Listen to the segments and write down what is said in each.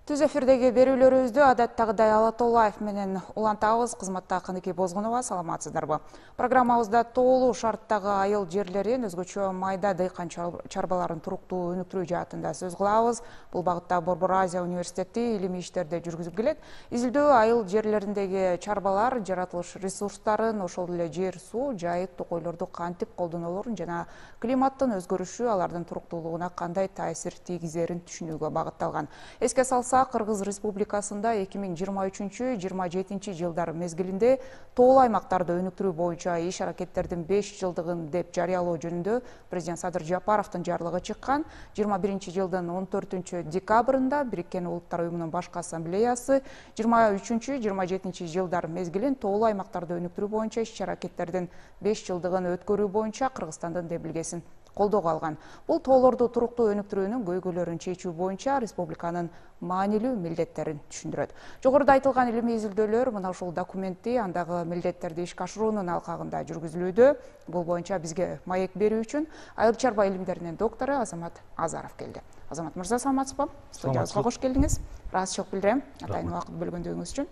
Түз эфирдеги берүүлөрүбүздү адаттагыдай Алатоллаев менен улантабыз. Кызматта Каныке Бозгунова, саламатсыздарбы? Программабызда тоолуу шарттагы айыл жерлерин, өзгөчө майда дыйкан чарбаларын туруктуу өнүктүрүү жаатында сөз кылабыз. Бул багытта Борбор Азия университети илимий иштерде жүргүзүп келет. Изилдөө айыл жерлериндеги чарбалар жаратылыш ресурстарын, ошол эле жер, суу, жайыт, токойлорду кантип колдонолорун жана климаттын өзгөрүшү алардын туруктуулугуна кандай таасир тийгизерин түшүнүүгө багытталган. Эске салсак, Кыргыз Республикасында 2023-27 жылдар мезгилинде тоолуу аймактарды өнүктүрүү боюнча иш аракеттердин 5 жылдыгын деп жарыялоо жөнүндө президент Садыр Жапаровдун жарлыгы чыккан. 21 жылдын 14 декабрында Бириккен Улуттар уюмунун башкы ассамблеясы 23-27 жылдар мезгилин тоолуу аймактарды өнүктүрүү боюнча иш аракеттердин 5 жылдыгын өткөрүү боюнча Кыргызстандын демилгесин колдоого алган. Бул тоолорду туруктуу өнүктүрүүнүн көйгөйлөрүн чечүү боюнча республиканын маанилүү милдеттерин түшүндүрөт. Жогоруда айтылган илимий изилдөөлөр мына ушул документти, андагы милдеттерди ишке ашыруунун алкагында жүргүзүлүүдө. Бул боюнча бизге маек берүү үчүн айыл чарба илимдеринин доктору Азамат Азаров келди. Азамат мырза, саламатсызбы? Студиябызга кош келдиңиз. Ыраазычылык билдирем атайын убакыт бөлгөндүгүңүз үчүн.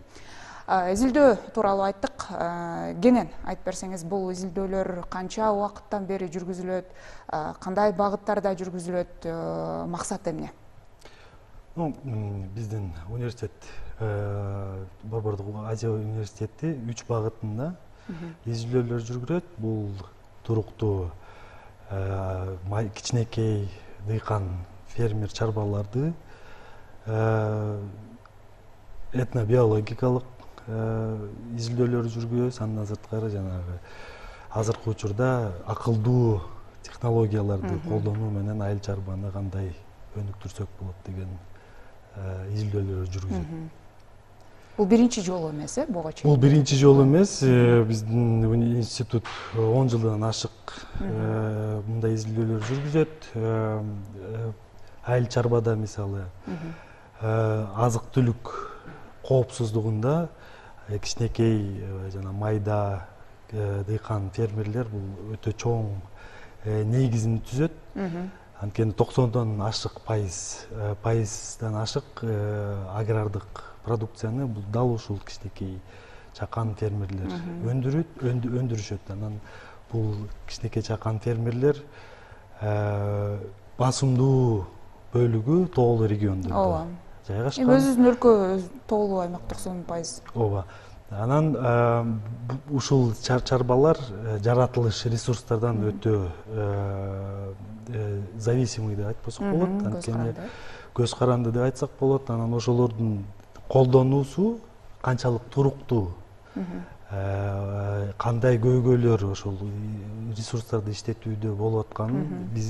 Изилдөө тууралуу айттык. Кенен айтып берсеңиз, бул изилдөөлөр канча убакыттан бери жүргүзүлөт, кандай багыттарда жүргүзүлөт, максаты эмне? Биздин университет, Борбордук Азия университети 3 багытында изилдөөлөр жүргүзөт. Бул туруктуу кичинекей дыйкан фермер чарбаларды этнобиологикалык изилдөөлөр жүргүзөбүз. Андан сырткары жанагы азыркы учурда акылдуу технологияларды колдонуу менен айыл чарбаны кандай өнүктүрсөк болот деген изилдөөлөр жүргүзөт. Бул биринчи жолу эмес, буга чейин? Бул биринчи жолу эмес. Биздин институт 10 жылдан ашык мындай изилдөөлөр жүргүзөт. Айыл чарбада мисалы азык-түлүк коопсуздугунда кичинекей жана майда дыйкан фермерлер бул өтө чоң негизин түзөт. Анткени 90 ашык пайыздан ашык агрардык продукцияны бул дал ушул кичинекей чакан фермерлер өндүрүшөт. Анан бул кичинекей чакан фермерлер басымдуу бөлүгү тоолуу региондордо жайгашкан. Өзүбүздүн өлкө тоолуу аймак 90%. Ооба. Анан ушул чарбалар жаратылыш ресурстардан өтө зависимый деп айтпасак болот. Анткени көз каранды деп айтсак болот. Анан ошолордун колдонуусу канчалык туруктуу, кандай көйгөйлөр ошол ресурстарды иштетүүдө болуп атканын биз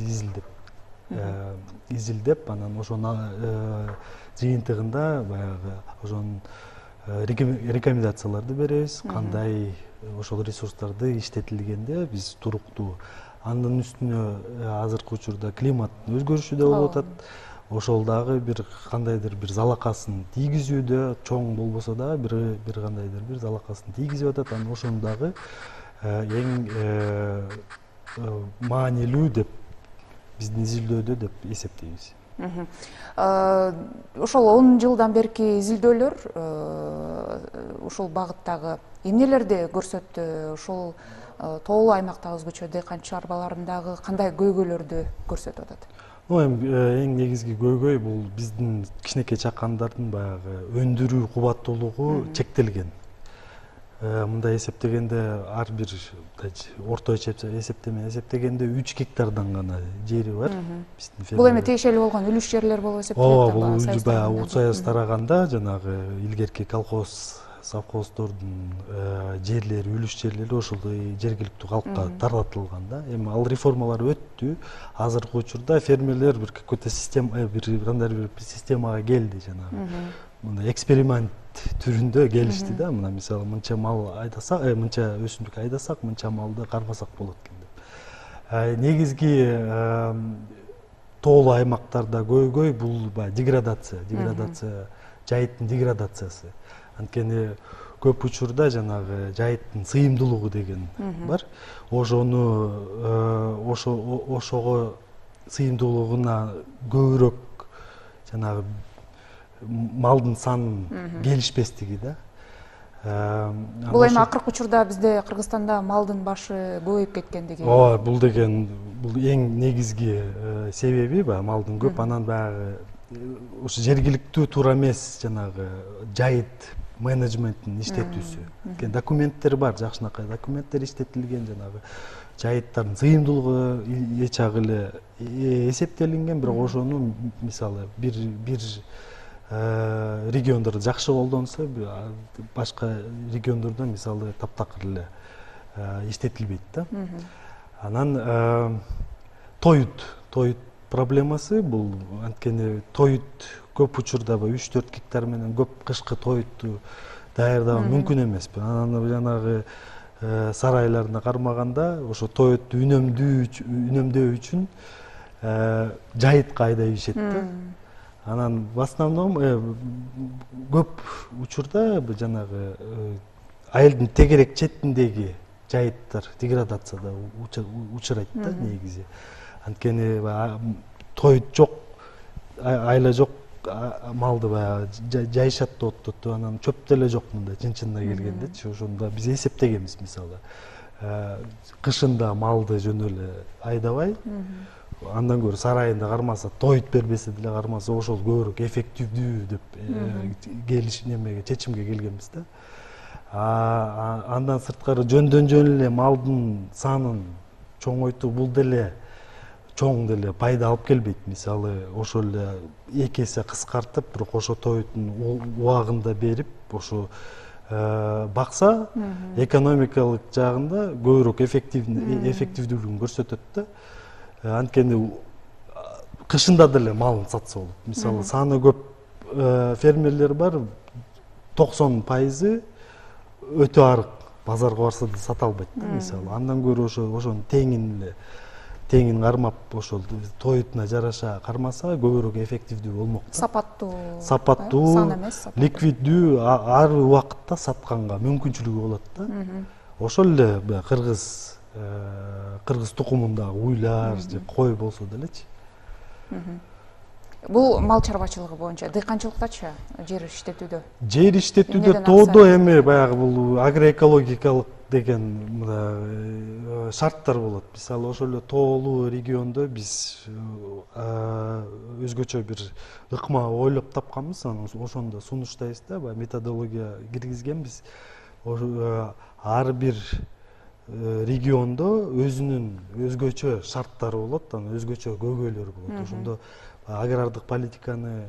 изилдеп, анан ошонун жыйынтыгында баягы ошонун рекомендацияларды беребиз. Кандай ошол ресурстарды иштетилгенде биз туруктуу. Анын үстүнө азыркы учурда климаттын өзгөрүшү да болуп атат. Ошол дагы бир кандайдыр бир залакасын тийгизүүдө, чоң болбосо дагы бир кандайдыр бир залакасын тийгизип атат. Анан ошону дагы эң маанилүү деп биздин изилдөөдө деп эсептейбиз. Ошол 10 жылдан берки изилдөөлөр ушул багыттагы эмнелерди көрсөттү? Ошол тоолуу аймактагы өзгөчө дыйкан чарбаларындагы кандай көйгөйлөрдү көрсөтүп атат? Эң негизги көйгөй бул биздин кичинекей чакандардын баягы өндүрүү кубаттуулугу чектелген. Мындай эсептегенде ар бир орто эсептегенде 3 гектардан гана жери бар. Бул эми тиешелүү болгон үлүш жерлер болуп эсептелет. Бул баягы союз тараганда жанагы илгерки колхоз, совхоздордун жерлери, үлүш жерлери ошол жергиликтүү калкка таратылган да. Эми ал реформалар өттү. Азыркы учурда фермерлер бир какой-то система, бир кандай бир системага келди жанагы. Мындай эксперимент түрүндө келишти да. Мына мисалы мынча мал айдасак, мынча өсүмдүк айдасак, мынча малды кармасак болот экен деп. Негизги тоолуу аймактарда көйгөй бул деградация, жайыттын деградациясы. Анткени көп учурда жанагы жайыттын сыйымдуулугу деген бар. Ошого сыйымдуулугуна көбүрөөк жанагы малдын санын келишпестиги да. Бул эми акыркы учурда бизде Кыргызстанда малдын башы көбөйүп кеткендиги. Ооба, бул эң негизги себеби баягы малдын көп, анан баягы ошо жергиликтүү туура эмес жанагы жайыт менеджменттин иштетүүсү. Документтер бар, жакшынакай документтер иштетилген, жанагы жайыттардын сыйымдуулугу эч ак эле эсептелинген, бирок ошону мисалы бир региондордо жакшы колдонсо, башка региондордо мисалы таптакыр эле иштетилбейт да. Анан тоют проблемасы бул анткени тоют көп учурда 3-4 гектар менен көп кышкы тоютту даярдаган мүмкүн эмес. Анан жанагы сарайларына кармаганда ошо тоютту үнөмдөө үчүн жайытка айдап ишет да. Анан в основном көп учурда жанагы айылдын тегерек четиндеги жайыттар деградацияда учурайт да негизи. Анткени тоют жок, айла жок, малды баягы жайышат да, анан чөп деле жок мында чын-чынына келгендечи. Ошондо биз эсептегенбиз мисалы. Кышында малды жөн эле айдабай, андан көрө сарайында кармаса, тоют бербесе деле кармаса, ошол көбүрөөк эффективдүү деп чечимге келгенбиз да. Андан сырткары жөн эле малдын санын чоңойтуу бул деле чоң деле пайда алып келбейт. Мисалы ошол эле 2 эсе кыскартып, бирок ошо тоюттун убагында берип, ошо бакса, экономикалык жагында көбүрөөк эффективдүүлүгүн көрсөтөт да. Анткени кышында деле малын сатса болот. Мисалы саны көп фермерлер бар, 90% өтө арык, базарга барса да сата албайт да мисалы. Андан көрө ошонун теңин кармап, ошол тоютуна жараша кармаса, көбүрөөк эффективдүү болмок да. Сапаттуу, ликвиддүү, ар убакытта сатканга мүмкүнчүлүгү болот да. Ошол эле кыргыз тукумундагы уйлар, кой болсо делечи. Бул мал чарбачылыгы боюнча, дыйканчылыктачы жер иштетүүдө? Жер иштетүүдө тоодо эми баягы бул агроэкологикалык деген шарттар болот. Мисалы ошол эле тоолуу региондо биз өзгөчө бир ыкма ойлоп тапканбыз, анан ошондо сунуштайбыз да, баягы методология киргизгенбиз. Ар бир региондо өзүнүн өзгөчө шарттары болот, анан өзгөчө көйгөйлөрү болот. Ошондо агрардык политиканы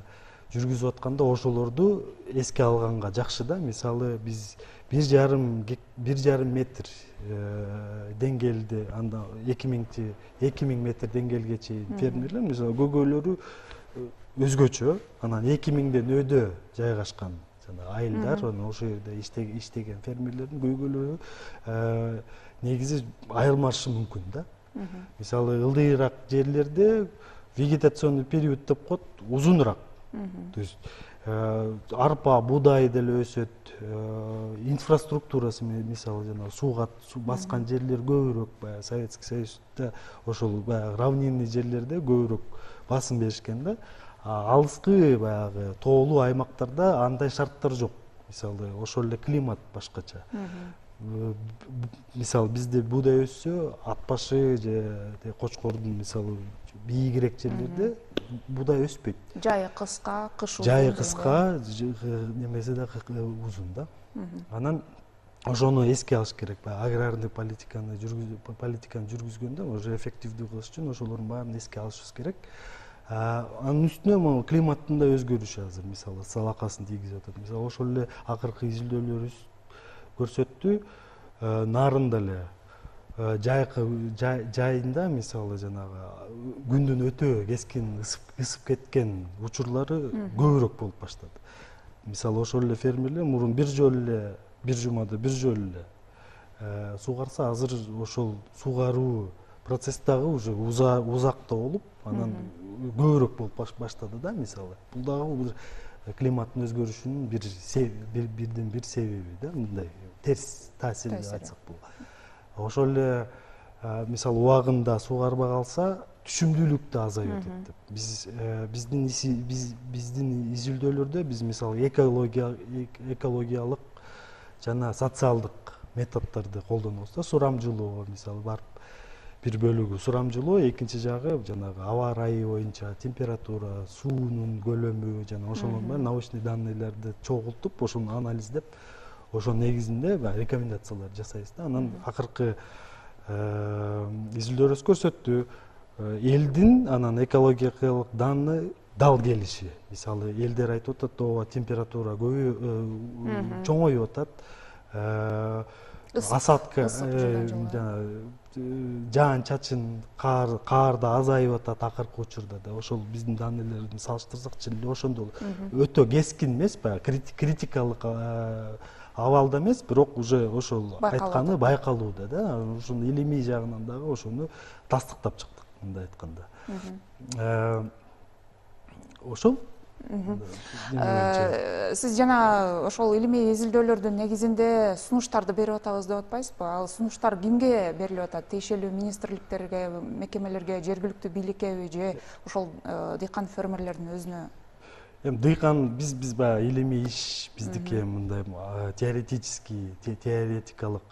жүргүзүп атканда ошолорду эске алганга жакшы да. Мисалы биз 1,5 метр деңгээлде, анда 2000 метр деңгээлге чейин фермерлер, мисалы көйгөйлөрү өзгөчө, анан 2000ден өйдө жайгашкан айылдар, ошол жерде иштеген фермерлердин көйгөйлөрү негизи айырмашы мүмкүн да. Мисалы ылдыйраак жерлерде вегетационный период деп коет, узунураак. То есть арпа, буудай деле өсөт, инфраструктурасы мисалы жана суу баскан жерлер көбүрөөк, баягы Советский Союзда ошол баягы равнинный жерлерде көбүрөөк басым беришкен да. Алыскы баягы тоолуу аймактарда андай шарттар жок. Мисалы ошол эле климат башкача. Мисалы бизде буудай өссө, ат башы же Кочкордун мисалы бийигирээк жерлерде буудай өспөйт. Жайы кыска, кышы узун. Жайы кыска, немеси да узун да. Анан ошону эске алыш керек. Аграрный политиканы жүргүзгөндө, уже эффективдүү кылыш үчүн ошолордун баарын эске алышыбыз керек. Анын үстүнө могу климаттын да өзгөрүшү азыр, мисалы салакасын тийгизип атат. Мисалы ошол эле акыркы изилдөөлөрүбүз көрсөттү, нарында эле жайында мисалы жанагы күндүн өтө кескин ысып кеткен учурлары көбүрөөк болуп баштады. Мисалы ошол эле фермерлер мурун бир жумада бир жолу эле сугарса, азыр ошол сугаруу процесс дагы уже узакта болуп, анан көбүрөөк болуп баштады да, мисалы. Бул дагы климаттын өзгөрүшүнүн бирден бир себеби да, мындай терс таасир айтсак болот. Ошол эле мисалы убагында сугарбай калса, түшүмдүүлүк да азайып атат деп. Биздин изилдөөлөрдө биз мисалы экологиялык жана социалдык методдорду колдонобуз да. Сурамжылоо мисалы барып бир бөлүгү сурамжылоо, экинчи жагы жанагы аба ырайы боюнча температура, суунун көлөмү жана ошонун баары научный данныйларды чогултуп, ошону анализдеп, ошонун негизинде рекомендациялар жасайбыз да. Анан акыркы изилдөөрүбүз көрсөттү, элдин анан экологиялык данны дал келиши. Мисалы элдер айтып атат, ооба температура чоңоюп атат, осадка жаан чачын, каар да азайып атат акыркы учурда да. Ошол биздин данныйларды салыштырсак чын эле ошондо өтө кескин эмес, баягы критикалык абалда эмес, бирок уже ошол айтканы байкалууда да. Ошону илимий жагынан дагы ошону тастыктап чыктык, мындай айтканда. Ошол сиз жана ошол илимий изилдөөлөрдүн негизинде сунуштарды берип атабыз деп атпайсызбы? Ал сунуштар кимге берилип атат? Тиешелүү министрликтерге, мекемелерге, жергиликтүү бийликкеби же ошол дыйкан фермерлердин өзүнө? Эми дыйкан биз баягы илимий иш биздики мындай теоретикалык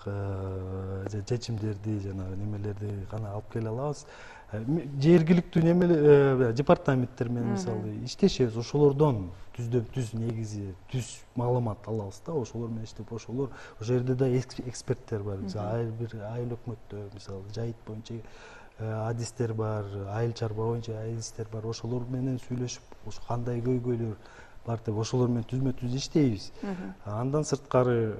чечимдерди жана немелерди гана алып келе алабыз. Жергиликтүү немелер департаменттер менен мисалы иштешебиз, ошолордон түз негизи түз маалымат алабыз да, ошолор менен иштеп, ошол жерде да эксперттер бар. Ар бир айыл өкмөттө мисалы жайыт боюнча адистер бар, айыл чарба боюнча адистер бар, ошолор менен сүйлөшүп, кандай көйгөйлөр бар деп ошолор менен түзмө-түз иштейбиз. Андан сырткары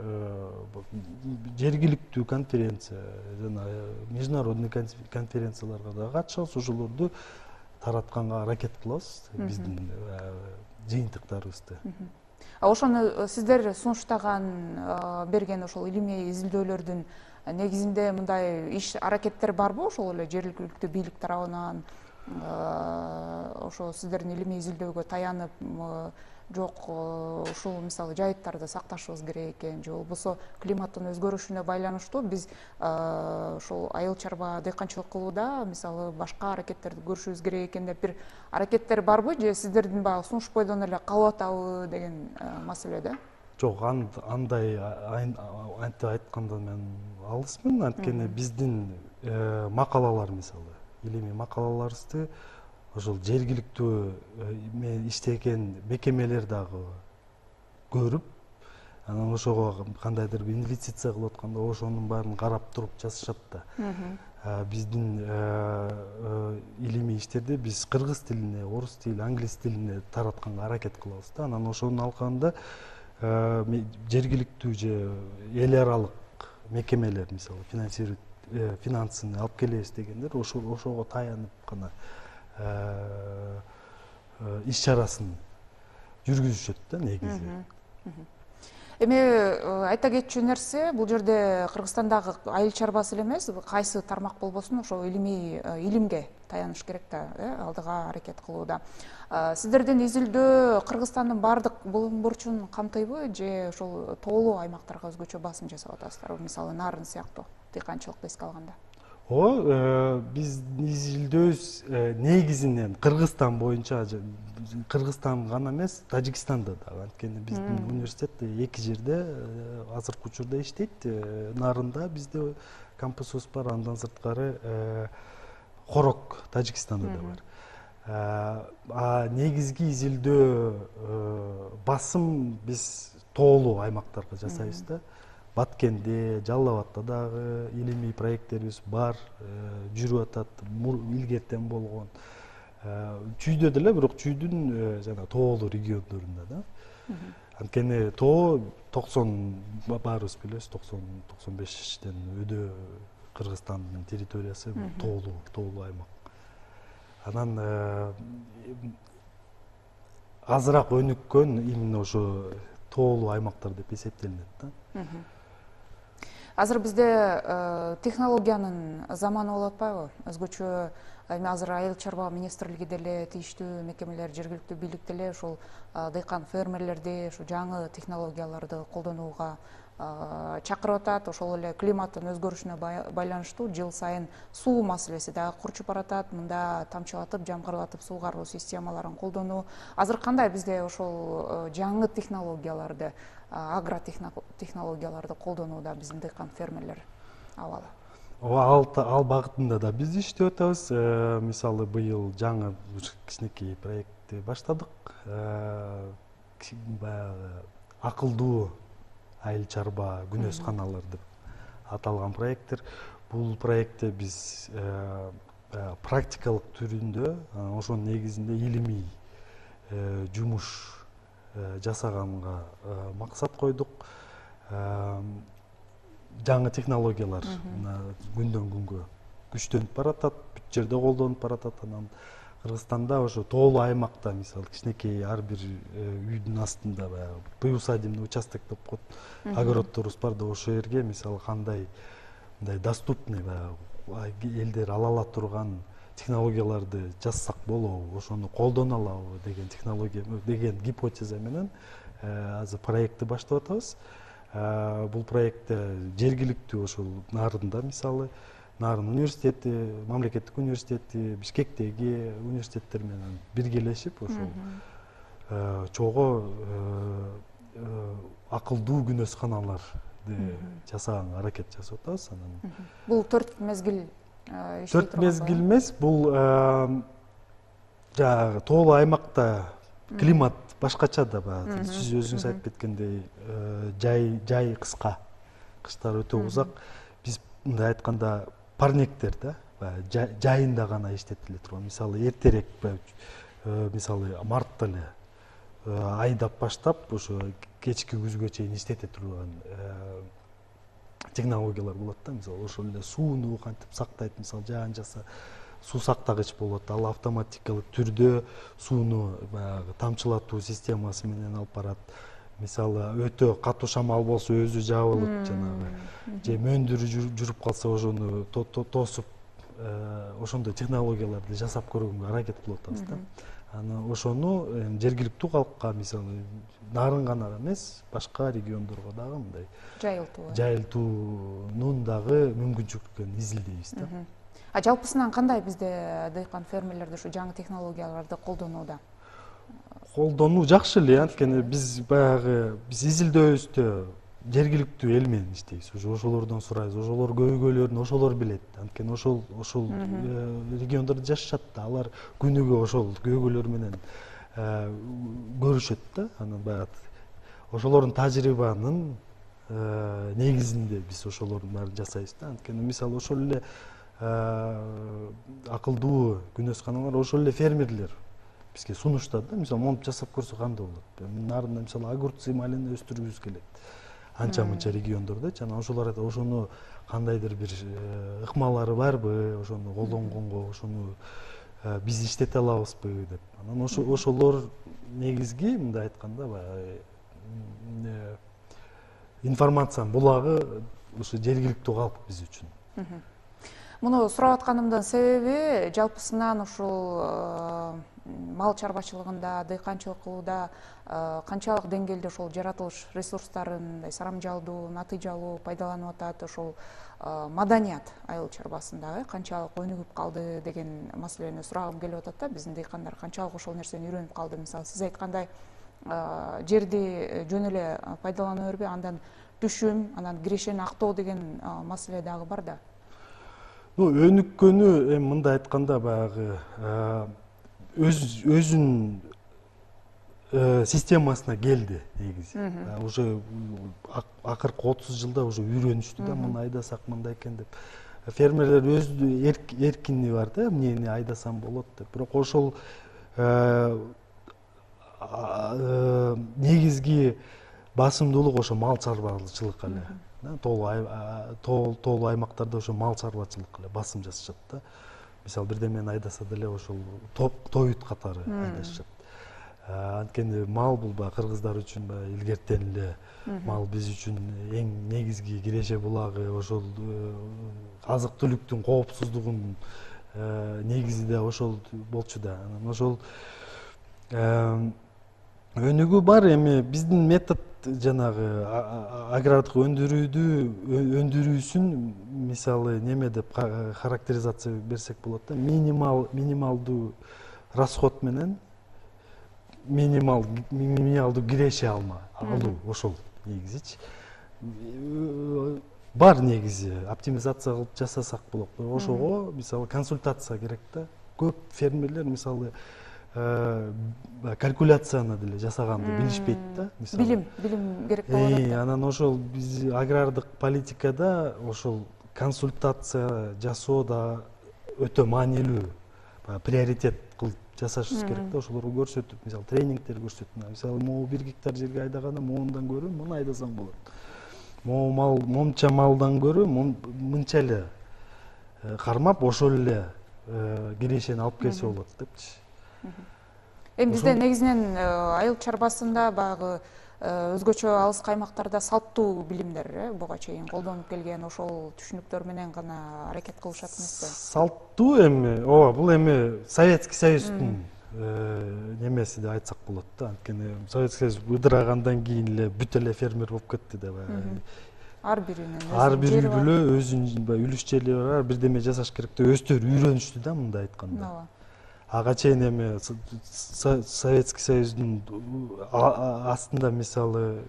жергиликтүү конференция жана международный конференцияларга да катышабыз, ошолорду таратканга аракет кылабыз биздин жыйынтыктарыбызды. Ошону сиздер сунуштаган берген ошол илимий изилдөөлөрдүн негизинде мындай иш аракеттер барбы? Ошол эле жергиликтүү бийлик тарабынан ошо сиздердин илимий изилдөөгө таянып, жок ушул мисалы жайыттарды сакташыбыз керек экен же болбосо климаттын өзгөрүшүнө байланыштуу биз ошол айыл чарба дыйканчылык кылууда мисалы башка аракеттерди көрүшүбүз керек экен деп бир аракеттер барбы же сиздердин баягы сунуш бойдон эле калып атабы деген маселеде? Жок, андай антип айткандан мен алысмын. Анткени биздин макалалар мисалы илимий макалаларыбызды ошол жергиликтүү мен иштеген мекемелер дагы көрүп, анан ошого кандайдыр бир инвестиция кылып атканда ошонун баарын карап туруп жазышат да. Биздин илимий иштерди биз кыргыз тилине, орус тилине, англис тилине таратканга аракет кылабыз да. Анан ошонун алкагында жергиликтүү же эл аралык мекемелер мисалы финансирует, финансын алып келебиз дегендер ошого таянып гана иш чарасын жүргүзүшөт да негизи. Эми айта кетчү нерсе, бул жерде Кыргызстандагы айыл чарбасы эле эмес, кайсы тармак болбосун ошо илимге таяныш керек да, алдыга аракет кылууда. Сиздердин изилдөө Кыргызстандын баардык булуң бурчун камтыйбы же ошол тоолуу аймактарга өзгөчө басым жасап атасыздарбы? Мисалы Нарын сыяктуу дыйканчылыкты эске алганда. Биздин изилдөөбүз негизинен Кыргызстан боюнча, Кыргызстан гана эмес, Тажикстанда да. Анткени биздин университет эки жерде азыркы учурда иштейт. Нарында бизде кампусубуз бар, андан сырткары Хорок Тажикстанда да бар. Негизги изилдөө басым биз тоолуу аймактарга жасайбыз да. Баткенде, Жалал Абадта дагы илимий проекттерибиз бар, жүрүп атат, илгертен болгон. Чүйдө деле, бирок чүйдүн жана тоолуу региондорунда да. Анткени тоо 90 баарыбыз билебиз, 90-95тен өдө Кыргызстандын территориясы тоолуу аймак. Анан азыраак өнүккөн именно ошо тоолуу аймактар деп эсептелинет да. Азыр бизде технологиянын заманы болуп атпайбы? Өзгөчө эми азыр айыл чарба министрлиги деле, тийиштүү мекемелер, жергиликтүү бийлик деле ушул дыйкан фермерлерди ушу жаңы технологияларды колдонууга чакырып атат. Ошол эле климаттын өзгөрүшүнө байланыштуу жыл сайын суу маселеси дагы курчуп баратат. Мында тамчылатып, жамгырлатып суугаруу системаларын колдонуу. Азыр кандай бизде ошол жаңы технологияларды, агротехнологияларды колдонууда биздин дыйкан фермерлер абалы? Ал багытында да биз иштеп атабыз. Мисалы быйыл жаңы кичинекей проектти баштадык. Баягы акылдуу айыл чарба күнөсканалар деп аталган проекттер. Бул проектте биз практикалык түрүндө, ошонун негизинде илимий жумуш жасаганга максат койдук. Жаңы технологиялар күндөн күнгө күчтөнүп баратат, бүт жерде колдонуп баратат. Анан Кыргызстанда ошо тоолуу аймакта, мисалы, кичинекей ар бир үйдүн астында баягы приусадебный участок деп коет, огороддорубуз бар да, ошол жерге мисалы кандай мындай доступный баягы элдер ала ала турган технологияларды жазсак болобу, ошону колдоно алабы деген технология деген гипотеза менен азыр проектти баштап атабыз. Бул проектте жергиликтүү ошол Нарында, мисалы, Нарын университети, мамлекеттик университети, Бишкектеги университеттер менен биргелешип ошол чогуу акылдуу күнөсканаларды жасаганга аракет жасап атабыз. Анан Бул 4 мезгил иштей 4 мезгил эмес, бул жанагы тоолуу аймакта климат башкача да, баягы сиз өзүңүз айтып кеткендей, жай кыска, кыштар өтө узак. Биз мындай айтканда парнектер да, жайында гана иштетиле турган. Мисалы эртерээк, мисалы мартта эле айдап баштап, ошо кечки күзгө чейин иштете турган технологиялар болот да. Мисалы ошол эле сууну кантип сактайт, мисалы жаан жаса суу сактагыч болот, ал автоматикалык түрдө сууну баягы тамчылатуу системасы менен алып барат. Мисалы өтө катуу шамал болсо өзү жабылып, жанагы же мөндүрү жүрүп калса ошону тосуп, ошондой технологияларды жасап көргөнгө аракет кылып атабыз да. Аны ошону жергиликтүү калкка, мисалы Нарын гана эмес, башка региондорго дагы мындай жайылтуунун дагы мүмкүнчүлүктөрүн изилдейбиз да. Жалпысынан кандай бизде дыйкан фермерлерди ушу жаңы технологияларды колдонууда? Колдонуу жакшы эле, анткени биз баягы изилдөөбүздө жергиликтүү эл менен иштейбиз. Ошолордон сурайбыз, ошолор көйгөйлөрүн ошолор билет. Анткени ошол региондордо жашашат да, алар күнүгө ошол көйгөйлөр менен көрүшөт да. Анан баягы ошолордун тажрыйбанын негизинде биз ошолордун баарын жасайбыз да. Анткени мисалы ошол эле акылдуу күнөсканалар ошол эле фермерлер бизге сунуштады да. Мисалы монтип жасап көрсө кандай болот? Нарында мисалы огурцы, малина өстүргүбүз келет. Анча-мынча региондордо, жана ошолор айтат, ошону кандайдыр бир ыкмалары барбы, ошону колдонгонго, ошону биз иштете алабызбы деп. Анан ошолор негизги мындай айтканда баягы информациянын булагы ушу жергиликтүү калк биз үчүн. Муну сурап атканымдын себеби жалпысынан ушул мал чарбачылыгында, дыйканчылык кылууда канчалык деңгээлде ошол жаратылыш ресурстарын сарамжалдуу, натыйжалуу пайдаланып атат, ошол маданият айыл чарбасында канчалык өнүгүп калды деген маселени сурагым келип атат да. Биздин дыйкандар канчалык ошол нерсени үйрөнүп калды? Мисалы сиз айткандай жерди жөн эле пайдалана бербей, андан түшүм, анан кирешени актоо деген маселе дагы бар да. Өнүккөнү эми мындай айтканда баягы өзүнүн системасына келди негизи. Уже акыркы 30 жылда уже үйрөнүштү да, муну айдасак мындай экен деп. Фермерлер өзү эркини бар да, эмнени айдасам болот деп. Бирок ошол негизги басымдуулук ошо мал чарбачылык эле. Тоолуу аймактарда ошо мал чарбачылык эле басым жасашат да. Мисалы бирдемени айдаса деле ошол тоют катары айдашат. Анткени мал бул баягы кыргыздар үчүн баягы илгертен эле мал биз үчүн эң негизги киреше булагы, ошол азык түлүктүн коопсуздугунун негизи да ошол болчу да. Анан ошол өнүгүү бар. Эми биздин метод жанагы агрардык өндүрүүсүн мисалы неме деп характеризация берсек болот да. Минималдуу расход менен минималдуу киреше алуу ошол негизичи. Бар негизи оптимизация кылып жасасак болот. Ошого мисалы консультация керек да. Көп фермерлер мисалы калькуляцияны деле жасаганды билишпейт да. Билим керек болот. Анан ошол биз агрардык политикада ошол консультация жасоо да өтө маанилүү. Приоритет кылып жасашыбыз керек да. Ошолорго көрсөтүп, мисалы тренингдер көрсөтүп, мисалы могу 1 гектар жерге айдаганда моундан көрө муну айдасаң болот. Момча малдан көрө мынча эле кармап ошол эле кирешени алып келсе болот депчи. Эми бизде негизинен айыл чарбасында баягы өзгөчө алыс аймактарда салттуу билимдер буга чейин колдонуп келген, ошол түшүнүктөр менен гана аракет кылышат эмеспи? Салттуу эми, ооба, бул эми Советский Союздун немеси деп айтсак болот да. Анткени Советский Союз ыдырагандан кийин эле бүт эле фермер болуп кетти да. Ар бири бүлө өзүнүн үлүш жери бар, бирдеме жасаш керек деп өздөрү үйрөнүштү да, мындай айтканда. Ага чейин эми Советский Союздун астында мисалы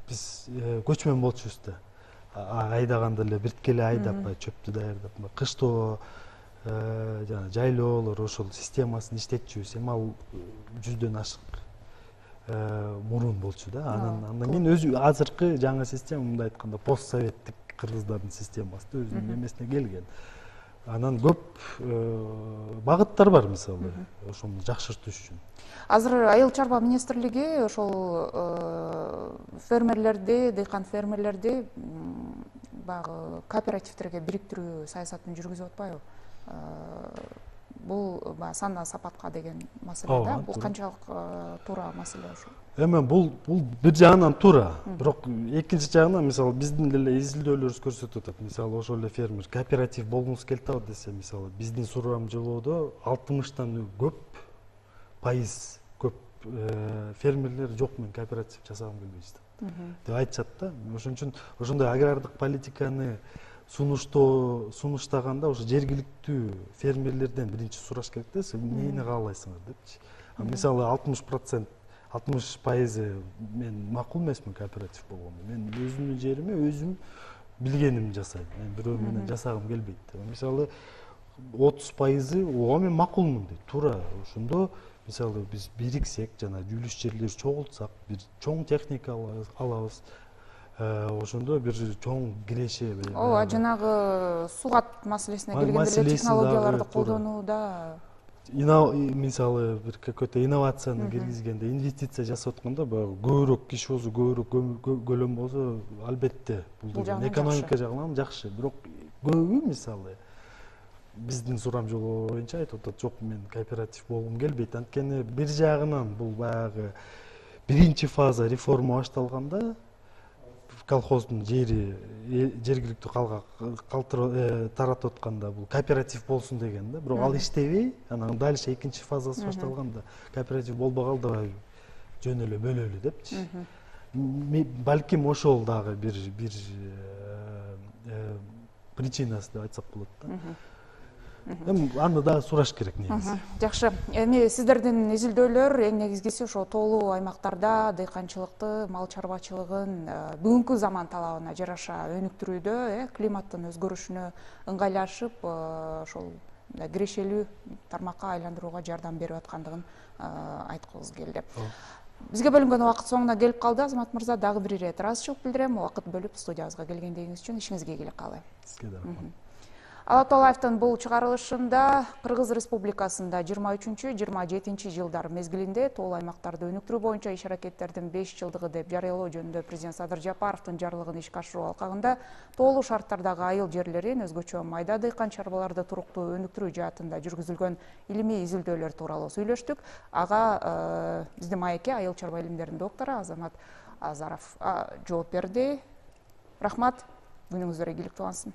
биз көчмөн болчубуз да. Айдаганда эле бирткеле айдап, чөптү даярдап, кыштоо жана жайлоолор ошол системасын иштетчүбүз. Эми ал 100дөн ашык мурун болчу да. Андан кийин өзү азыркы жаңы система, мындай айтканда постсоветтик кыргыздардын системасы да өзүнүн немесине келген. Анан көп багыттар бар мисалы ошону жакшыртыш үчүн. Азыр айыл чарба министрлиги ошол фермерлерди, дыйкан фермерлерди баягы кооперативдерге бириктирүү саясатын жүргүзүп атпайбы? Бул санаа сапатка деген маселе да. Бул канчалык туура маселе ошо? Эми бул бир жагынан туура, бирок экинчи жагынан мисалы биздин деле изилдөөлөрүбүз көрсөтүп атат. Мисалы ошол эле фермер кооператив болгуңуз келип атабы десе, мисалы биздин сурамжылоодо 60тан көп фермерлер жок, мен кооператив жасагым келбейт деп айтышат да. Ошон үчүн ошондой агрардык политиканы сунуштаганда ошо жергиликтүү фермерлерден биринчи сураш керек да, сен эмнени каалайсыңар депчи. Мисалы 60% мен макул эмесмин кооператив болгондо. Мен өзүмдүн жериме өзүм билгенимди жасайм. Мен бирөө менен жасагым келбейт. Мисалы 30% ооба мен макулмун дейт. Туура. Ошондо мисалы биз бириксек, жана үлүш жерлерди чогултсак, бир чоң техника алабыз. Ошондо бир чоң киреше. Ооба, жанагы сугат маселесине келгенде эле технологияларды колдонууда мисалы бир какой-то инновацияны киргизгенде, инвестиция жасап атканда баягы көбүрөөк киши болсо, көбүрөөк көлөм болсо, албетте бул экономика жагынан жакшы. Бирок көбү мисалы биздин сурамжылоо боюнча айтып атат, жок, мен кооператив болгум келбейт. Анткени бир жагынан бул баягы биринчи фаза реформа башталганда колхоздун жери жергиликтүү калга таратып атканда бул кооператив болсун деген да. Бирок ал иштебей, анан дальше экинчи фазасы башталганда кооператив болбогалы давай жөн эле бөлөлү депчи. Балким ошол дагы бир причинасы деп айтсак болот да. Эми аны дагы сураш керек негизи. Жакшы. Эми сиздердин изилдөөлөр эң негизгиси ошо тоолуу аймактарда дыйканчылыкты, мал чарбачылыгын бүгүнкү заман талабына жараша өнүктүрүүдө, климаттын өзгөрүшүнө ыңгайлашып, ошол кирешелүү тармакка айландырууга жардам берип аткандыгын айткыбыз келди. Бизге бөлүнгөн убакыт соңуна келип калды. Азамат мырза, дагы бир ирет ыраазычылык билдирем. Убакыт бөлүп студиябызга келгендигиңиз үчүн ишиңизге ийгилик каалайм. Сизге да рахмат. Алатолаевдин бул чыгарылышында Кыргыз Республикасында 23-27 жылдар мезгилинде тоолуу аймактарды өнүктүрүү боюнча иш-аракеттердин 5 жылдыгы деп жарыялоо жөнүндө президент Садыр Жапаровдун жарлыгын ишке ашыруу алкагында тоолуу шарттардагы айыл жерлерин, өзгөчө майда дыйкан чарбаларды туруктуу өнүктүрүү жаатында жүргүзүлгөн илимий изилдөөлөр тууралуу сүйлөштүк. Ага биздин маекке айыл чарба илимдеринин доктору Азамат Азаров жооп берди. Рахмат, күнүңүздөр ийгиликтүү болсун.